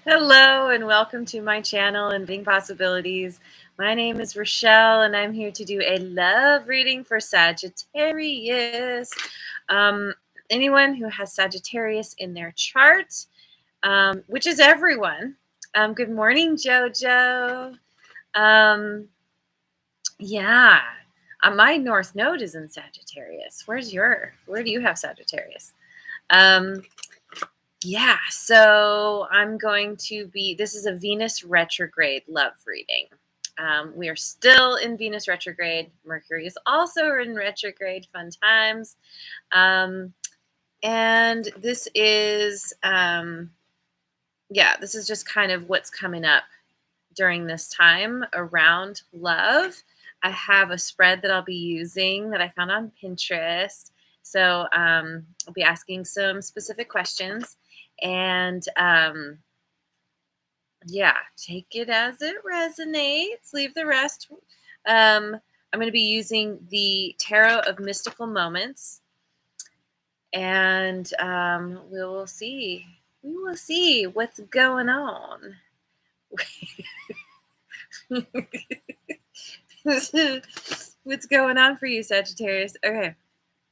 Hello and welcome to my channel, Inviting Possibilities. My name is Rochelle and I'm here to do a love reading for Sagittarius. Um, Anyone who has Sagittarius in their chart, which is everyone. Good morning, Jojo. Yeah, my North Node is in Sagittarius. Where do you have Sagittarius? Yeah, so this is a Venus retrograde love reading. We are still in Venus retrograde. Mercury is also in retrograde, fun times. And this is, this is just kind of what's coming up during this time around love. I have a spread that I'll be using that I found on Pinterest. So I'll be asking some specific questions and take it as it resonates. Leave the rest. I'm going to be using the Tarot of Mystical Moments, and we will see. We will see what's going on. What's going on for you, Sagittarius? Okay.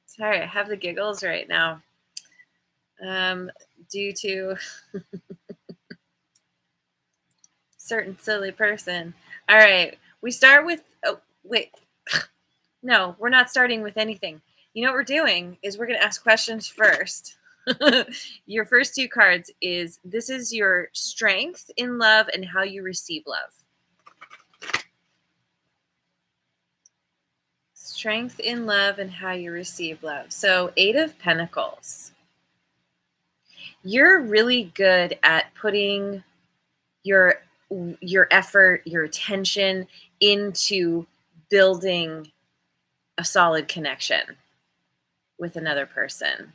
Sorry, I have the giggles right now. Due to certain silly person. All right. We start with, oh, wait. No, we're not starting with anything. You know what we're doing is we're going to ask questions first. Your first two cards this is your strength in love and how you receive love. Strength in love and how you receive love. So 8 of Pentacles. You're really good at putting your effort, your attention into building a solid connection with another person.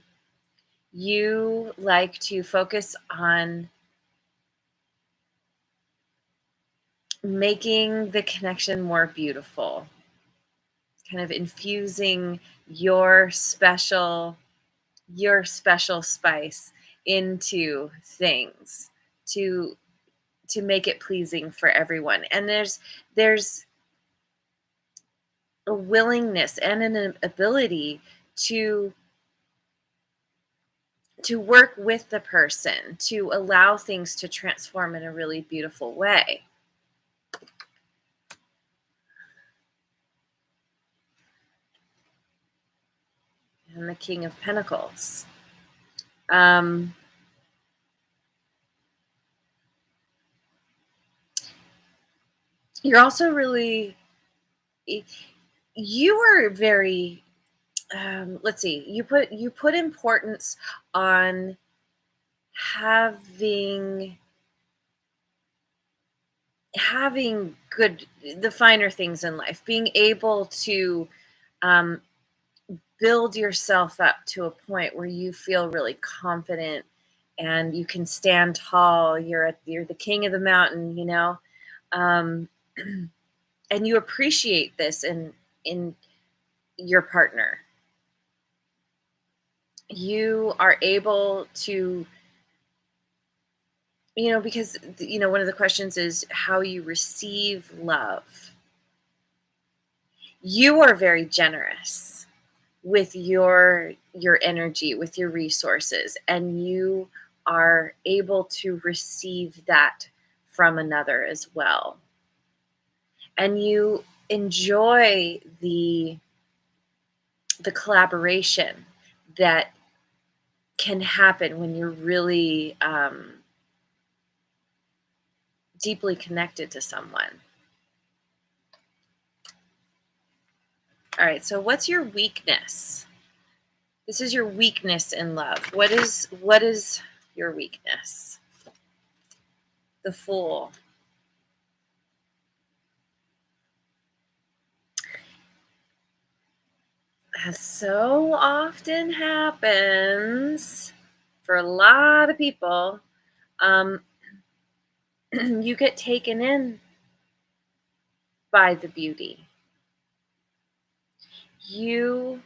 You like to focus on making the connection more beautiful, kind of infusing your special spice into things to make it pleasing for everyone. And there's a willingness and an ability to work with the person to allow things to transform in a really beautiful way. And the King of Pentacles. You're also really, you are very, let's see, you put importance on having the finer things in life, being able to build yourself up to a point where you feel really confident and you can stand tall. You're the king of the mountain, you know, and you appreciate this in your partner. You are able to, because one of the questions is how you receive love. You are very generous with your energy, with your resources, and you are able to receive that from another as well. And you enjoy the collaboration that can happen when you're really deeply connected to someone. All right, so what's your weakness? This is your weakness in love. What is your weakness? The Fool. As so often happens for a lot of people, you get taken in by the beauty. You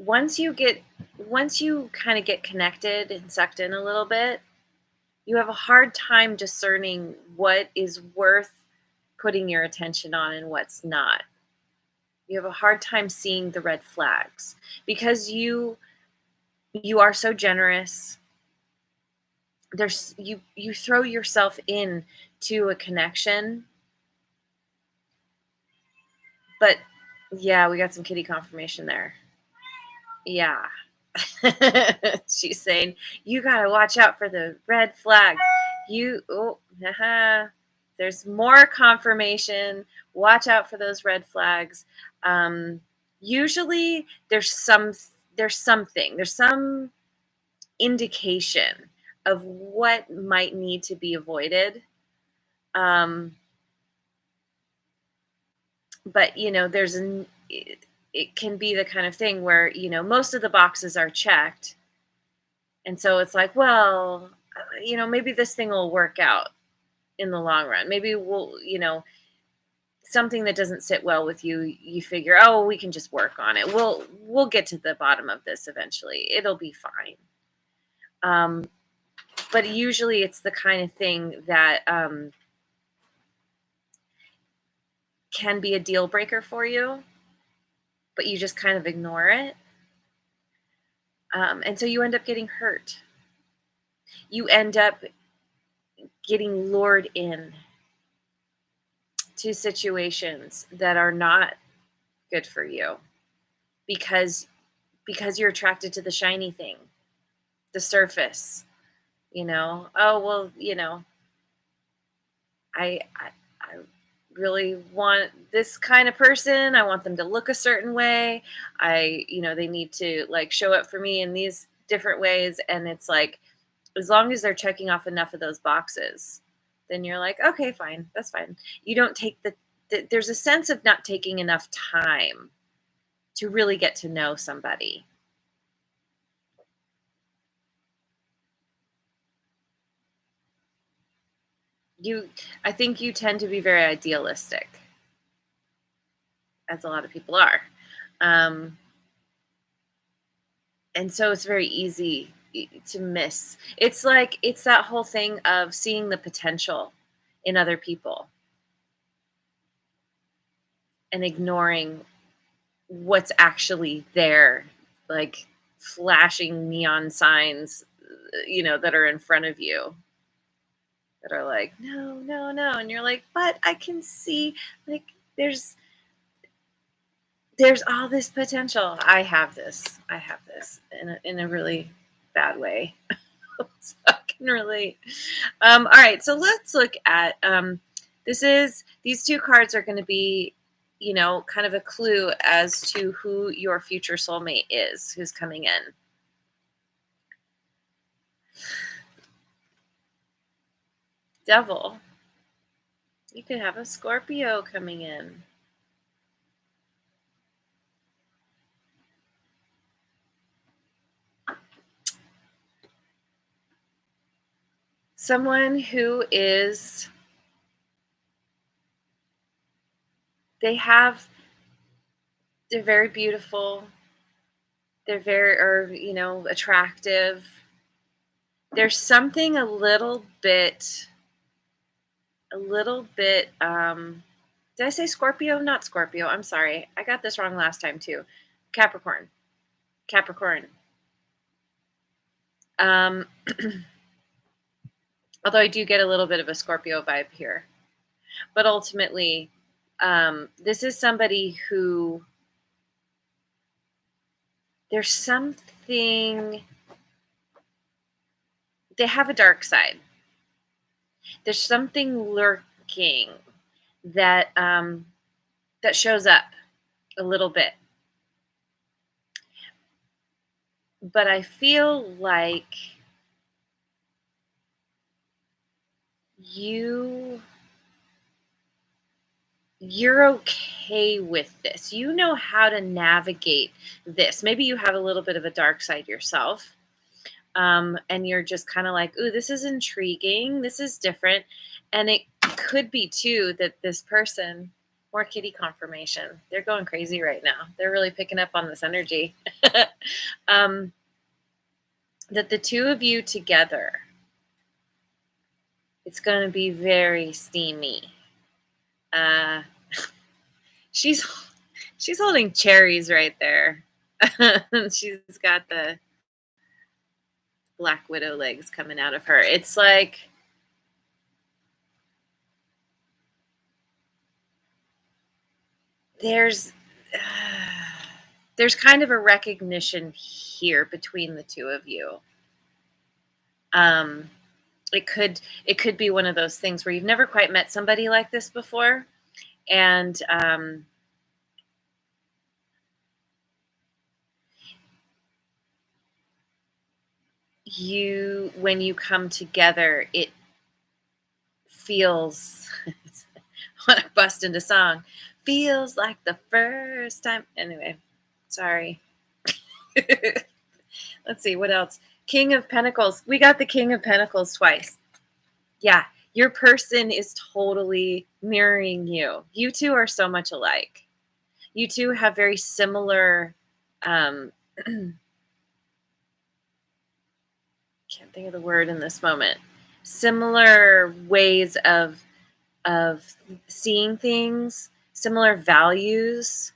once you kind of get connected and sucked in a little bit, you have a hard time discerning what is worth putting your attention on and what's not. You have a hard time seeing the red flags because you are so generous. You throw yourself in to a connection. But yeah, we got some kitty confirmation there. Yeah. She's saying, you got to watch out for the red flags. There's more confirmation. Watch out for those red flags. Usually there's some indication of what might need to be avoided. But it can be the kind of thing where most of the boxes are checked, and so it's like, well, maybe this thing will work out in the long run. Maybe we'll something that doesn't sit well with you figure, oh, we can just work on it. We'll get to the bottom of this eventually. It'll be fine. But usually it's the kind of thing that can be a deal breaker for you, but you just kind of ignore it. And so you end up getting hurt. You end up getting lured in to situations that are not good for you because you're attracted to the shiny thing, the surface. Oh, well, I really want this kind of person. I want them to look a certain way. They need to like show up for me in these different ways. And it's like, as long as they're checking off enough of those boxes, then you're like, okay, fine, that's fine. You don't take there's a sense of not taking enough time to really get to know somebody. I think you tend to be very idealistic, as a lot of people are. And so it's very easy to miss. It's that whole thing of seeing the potential in other people and ignoring what's actually there, like flashing neon signs, that are in front of you that are like, no, no, no. And you're like, but I can see, like, there's all this potential. I have this in a really bad way. So I can relate. All right, so let's look at these two cards are going to be, kind of a clue as to who your future soulmate is, who's coming in. Devil. You could have a Scorpio coming in. Someone who is, they're very beautiful. They're very, attractive. There's something a little bit, did I say Scorpio? Not Scorpio. I'm sorry. I got this wrong last time too. Capricorn. Although I do get a little bit of a Scorpio vibe here. But ultimately, this is somebody who, there's something, they have a dark side. There's something lurking that that shows up a little bit. But I feel like you're okay with this. You know how to navigate this. Maybe you have a little bit of a dark side yourself. And you're just kind of like, ooh, this is intriguing. This is different. And it could be too that this person More kitty confirmation. They're going crazy right now. They're really picking up on this energy. um, that the two of you together, it's going to be very steamy. Uh, she's holding cherries right there. She's got the Black Widow legs coming out of her. It's like there's kind of a recognition here between the two of you. It could be one of those things where you've never quite met somebody like this before, and when you come together, it feels I want to bust into song. Feels like the first time. Anyway, sorry. Let's see, what else? King of Pentacles. We got the King of Pentacles twice. Yeah, your person is totally mirroring you. You two are so much alike. You two have very similar, can't think of the word in this moment, similar ways of seeing things, similar values.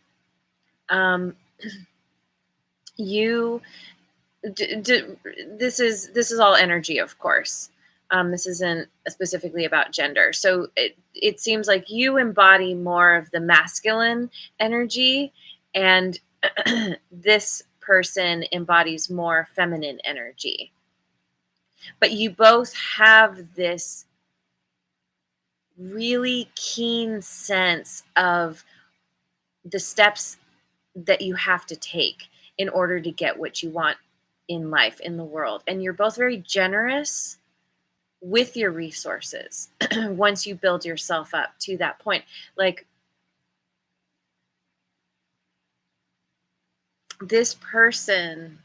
You this is all energy, of course. This isn't specifically about gender. So it seems like you embody more of the masculine energy, and this person embodies more feminine energy. But you both have this really keen sense of the steps that you have to take in order to get what you want in life, in the world. And you're both very generous with your resources once you build yourself up to that point. Like, this person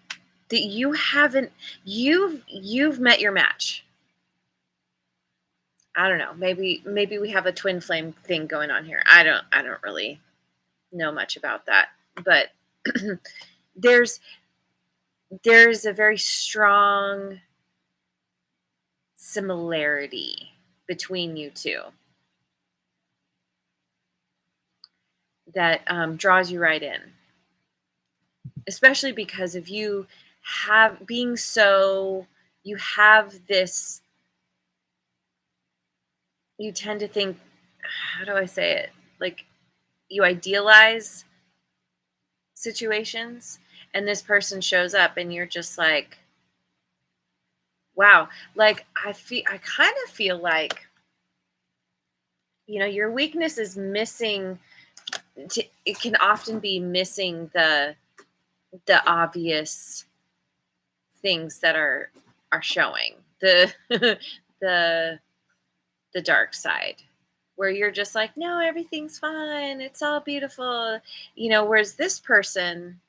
that you haven't, you've met your match. I don't know. Maybe we have a twin flame thing going on here. I don't really know much about that, but there's a very strong similarity between you two that draws you right in, especially because of you you have this, you tend to think, how do I say it? Like, you idealize situations, and this person shows up and you're just like, wow. Like, I kind of feel like, your weakness is missing. It can often be missing the obvious things that are showing the the dark side, where you're just like, no, everything's fine, it's all beautiful, whereas this person,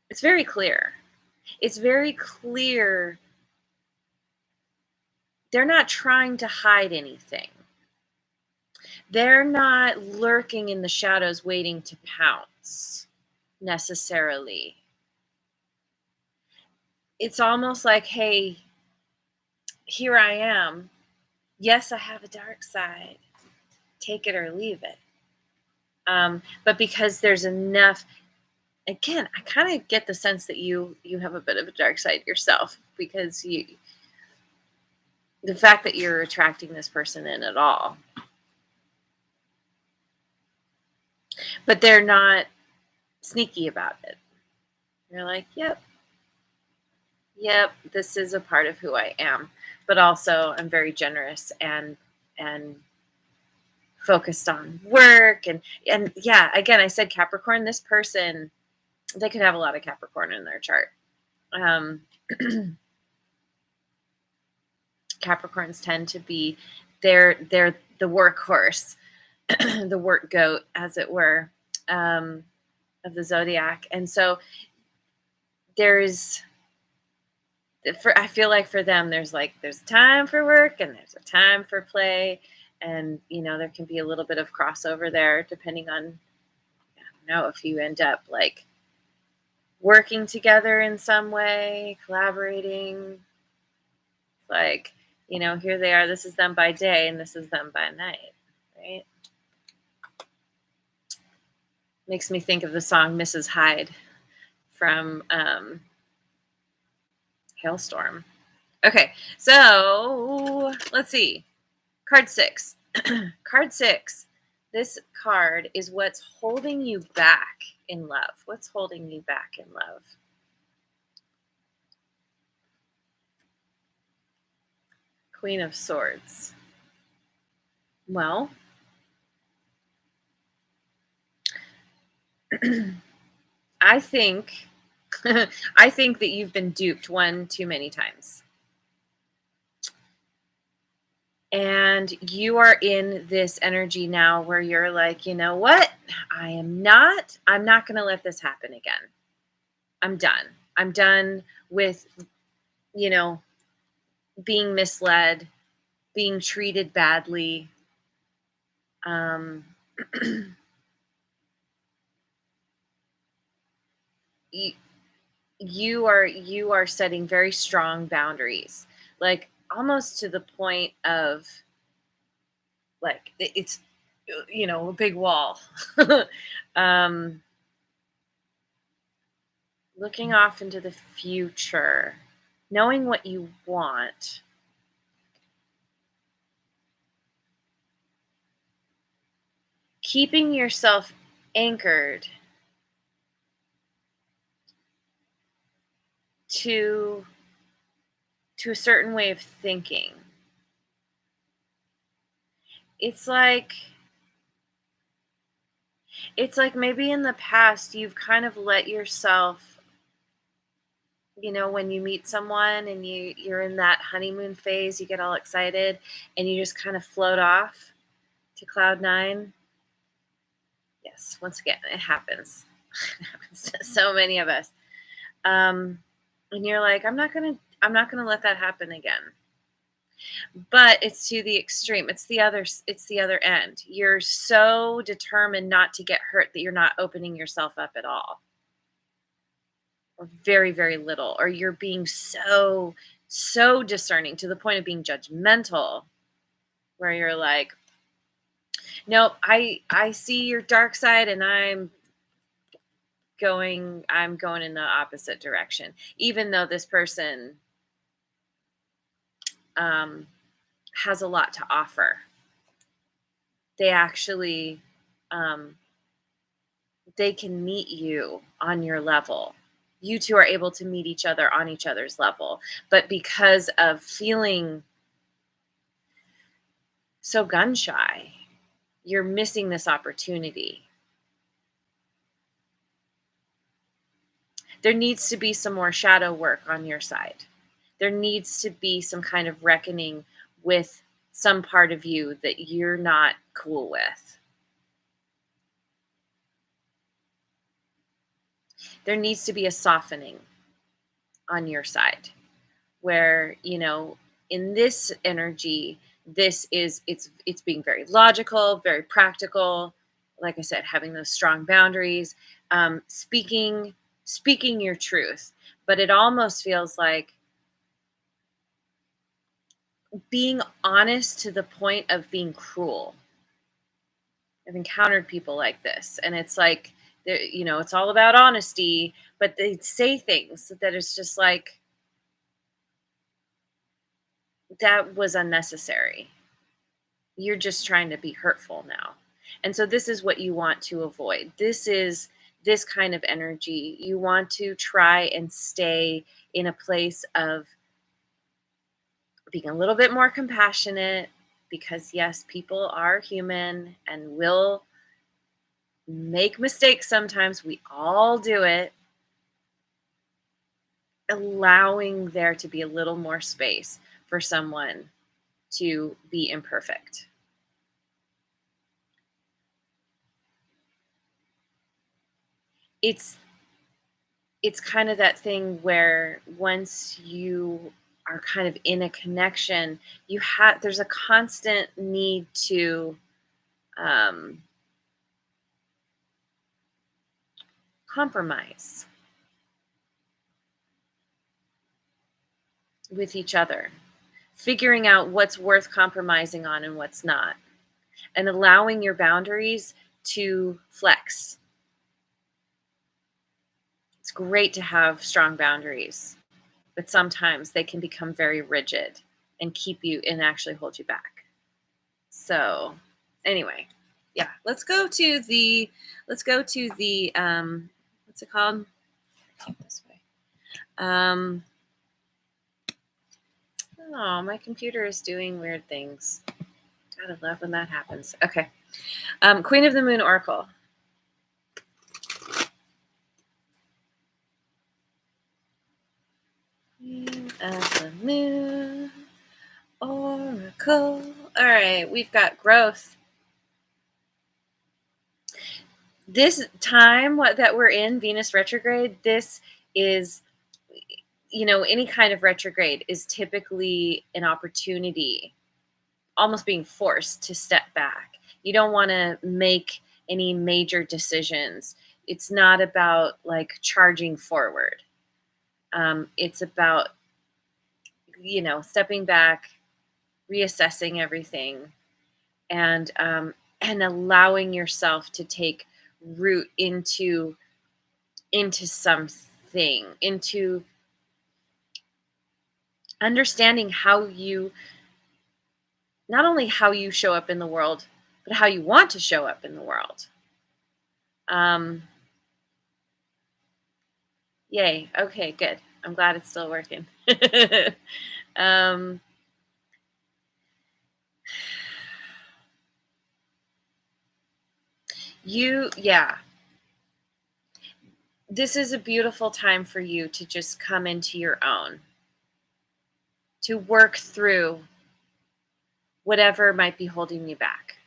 it's very clear. It's very clear. They're not trying to hide anything. They're not lurking in the shadows waiting to pounce necessarily. It's almost like, hey, here I am. Yes, I have a dark side. Take it or leave it. But because there's enough, again, I kind of get the sense that you have a bit of a dark side yourself, because the fact that you're attracting this person in at all. But they're not sneaky about it. You're like, yep, this is a part of who I am. But also, I'm very generous and focused on work. And yeah, again, I said Capricorn. This person, they could have a lot of Capricorn in their chart. Capricorns tend to be, they're the workhorse, the work goat, as it were, of the zodiac. And so I feel like for them, there's a time for work and there's a time for play. And, there can be a little bit of crossover there depending on, I don't know, if you end up like working together in some way, collaborating. Like, here they are. This is them by day and this is them by night, right? Makes me think of the song Mrs. Hyde from Hailstorm. Okay, so let's see. Card 6. Card 6. This card is what's holding you back in love. What's holding you back in love? Queen of Swords. Well, I think I think that you've been duped one too many times. And you are in this energy now where you're like, you know what? I'm not going to let this happen again. I'm done. I'm done with, you know, being misled, being treated badly. You, you are setting very strong boundaries, like almost to the point of like it's a big wall. um Looking off into the future, knowing what you want, keeping yourself anchored to a certain way of thinking. It's like maybe in the past you've kind of let yourself, when you meet someone and you're in that honeymoon phase, you get all excited and you just kind of float off to cloud nine. Yes, once again, it happens. It happens to so many of us. And you're like, I'm not gonna let that happen again. But it's to the extreme. It's the other end. You're so determined not to get hurt that you're not opening yourself up at all. Or very, very little. Or you're being so discerning to the point of being judgmental, where you're like, nope, I see your dark side and I'm going in the opposite direction, even though this person has a lot to offer. They actually they can meet you on your level. You two are able to meet each other on each other's level, but because of feeling so gun shy, you're missing this opportunity. There needs to be some more shadow work on your side. There needs to be some kind of reckoning with some part of you that you're not cool with. There needs to be a softening on your side where, in this energy, it's being very logical, very practical. Like I said, having those strong boundaries, speaking your truth. But it almost feels like being honest to the point of being cruel. I've encountered people like this, and it's like, it's all about honesty, but they say things that is just like, that was unnecessary. You're just trying to be hurtful now. And so this is what you want to avoid. This is this kind of energy. You want to try and stay in a place of being a little bit more compassionate, because yes, people are human and will make mistakes sometimes. We all do it. Allowing there to be a little more space for someone to be imperfect. It's kind of that thing where once you are kind of in a connection, there's a constant need to compromise with each other, figuring out what's worth compromising on and what's not, and allowing your boundaries to flex. It's great to have strong boundaries, but sometimes they can become very rigid and keep you and actually hold you back. So, anyway, yeah, let's go to the what's it called? This way. Oh, my computer is doing weird things. Gotta love when that happens. Okay. Queen of the Moon Oracle. Queen of the Moon Oracle. All right, we've got growth. This time that we're in, Venus retrograde, this is, any kind of retrograde is typically an opportunity, almost being forced to step back. You don't want to make any major decisions. It's not about like charging forward. It's about, stepping back, reassessing everything, and allowing yourself to take root into something, into understanding not only how you show up in the world, but how you want to show up in the world. Yay. Okay, good. I'm glad it's still working. Yeah. This is a beautiful time for you to just come into your own, to work through whatever might be holding you back,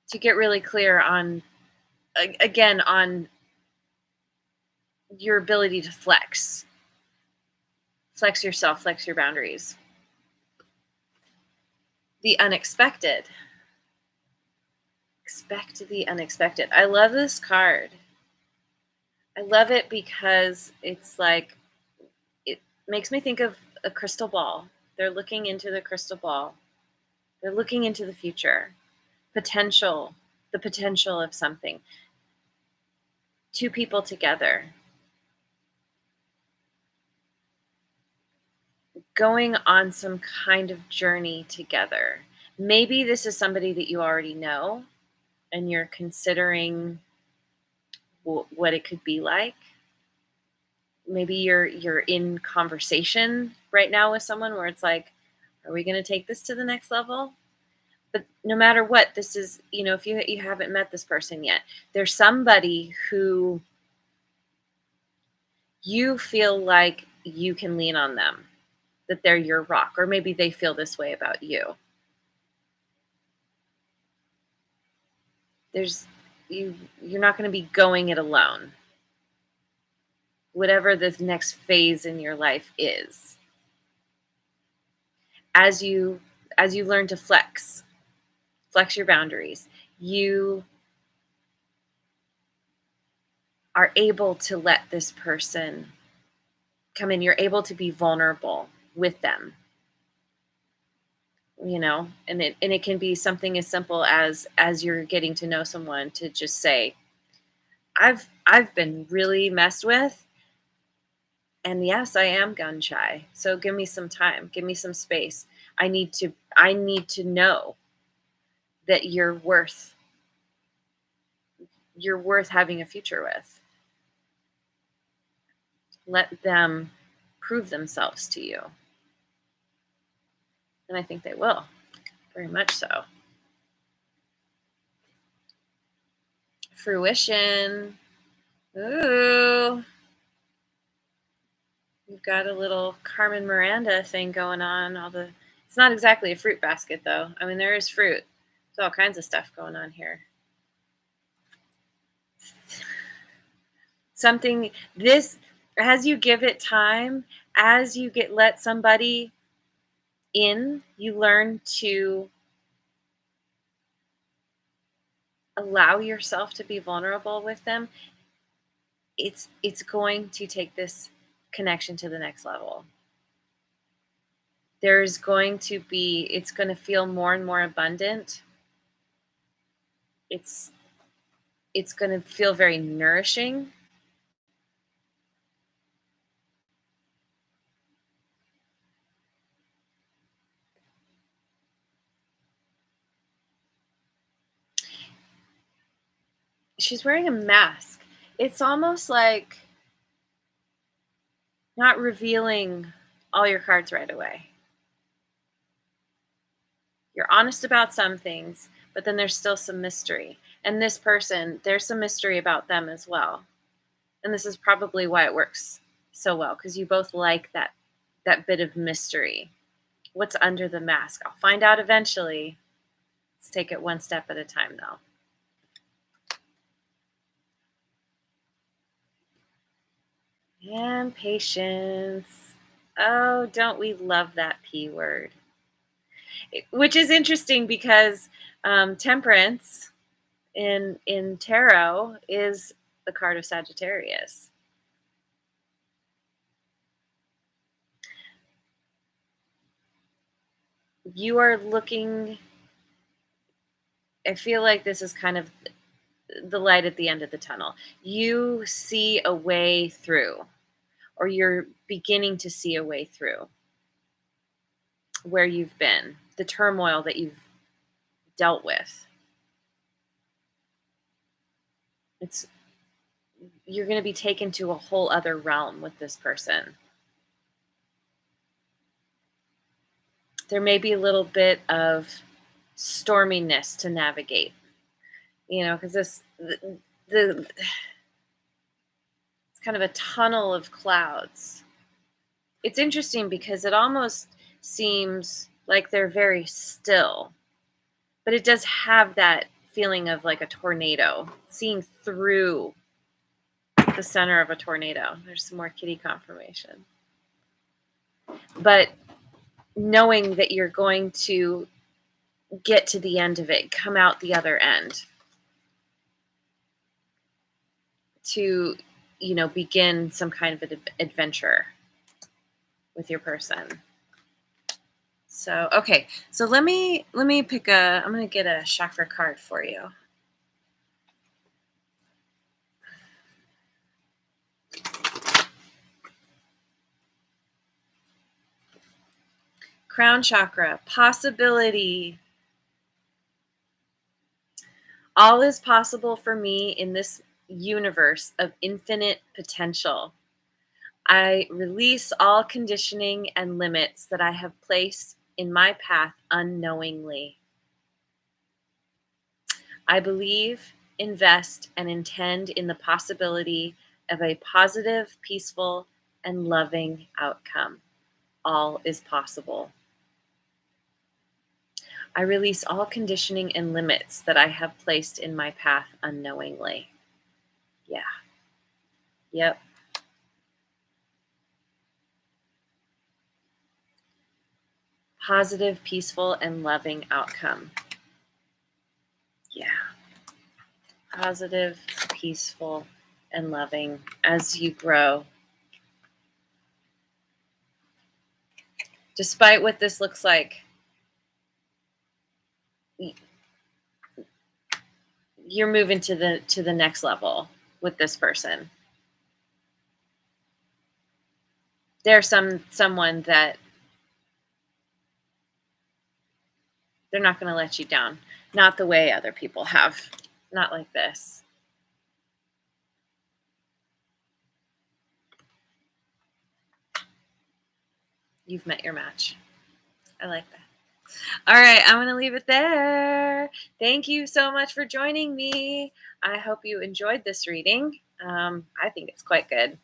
to get really clear on your ability to flex yourself, flex your boundaries. The unexpected. Expect the unexpected. I love this card. I love it because it's like, it makes me think of a crystal ball. They're looking into the crystal ball. They're looking into the future. The potential of something. Two people together. Going on some kind of journey together. Maybe this is somebody that you already know and you're considering what it could be like. Maybe you're in conversation right now with someone where it's like, are we going to take this to the next level? But no matter what, this is, if you haven't met this person yet, there's somebody who you feel like you can lean on them, that they're your rock, or maybe they feel this way about you. You're not going to be going it alone. Whatever this next phase in your life is, as you learn to flex your boundaries, you are able to let this person come in. You're able to be vulnerable with them, and it can be something as simple as you're getting to know someone, to just say, I've been really messed with, and yes, I am gun shy. So give me some time, give me some space. I need to know that you're worth having a future with. Let them prove themselves to you. And I think they will, very much so. Fruition. Ooh. You've got a little Carmen Miranda thing going on. It's not exactly a fruit basket, though. I mean, there is fruit. There's all kinds of stuff going on here. As you give it time, as you let somebody in, you learn to allow yourself to be vulnerable with them. It's going to take this connection to the next level. There's going to be it's going to feel more and more abundant. It's it's going to feel very nourishing. She's wearing a mask. It's almost like not revealing all your cards right away. You're honest about some things, but then there's still some mystery. And this person, there's some mystery about them as well. And this is probably why it works so well, because you both like that bit of mystery. What's under the mask? I'll find out eventually. Let's take it one step at a time, though. And patience. Oh, don't we love that P word? Which is interesting because temperance in tarot is the card of Sagittarius. You are looking, I feel like this is kind of the light at the end of the tunnel. You see a way through, or you're beginning to see a way through where you've been, the turmoil that you've dealt with. It's You're going to be taken to a whole other realm with this person. There may be a little bit of storminess to navigate, because the it's kind of a tunnel of clouds. It's interesting because it almost seems like they're very still, but it does have that feeling of like a tornado, seeing through the center of a tornado. There's some more kitty confirmation. But knowing that you're going to get to the end of it, come out the other end to, begin some kind of an adventure with your person. So, okay. So let me pick I'm going to get a chakra card for you. Crown chakra, possibility. All is possible for me in this universe of infinite potential. I release all conditioning and limits that I have placed in my path unknowingly. I believe, invest, and intend in the possibility of a positive, peaceful, and loving outcome. All is possible. I release all conditioning and limits that I have placed in my path unknowingly. Yeah. Yep. Positive, peaceful, and loving outcome. Yeah. Positive, peaceful, and loving as you grow. Despite what this looks like, you're moving to the next level with this person. There's someone that they're not going to let you down. Not the way other people have. Not like this. You've met your match. I like that. All right, I'm going to leave it there. Thank you so much for joining me. I hope you enjoyed this reading. I think it's quite good.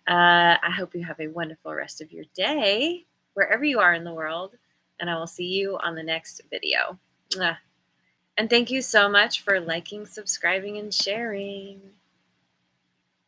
I hope you have a wonderful rest of your day, wherever you are in the world, and I will see you on the next video. And thank you so much for liking, subscribing, and sharing.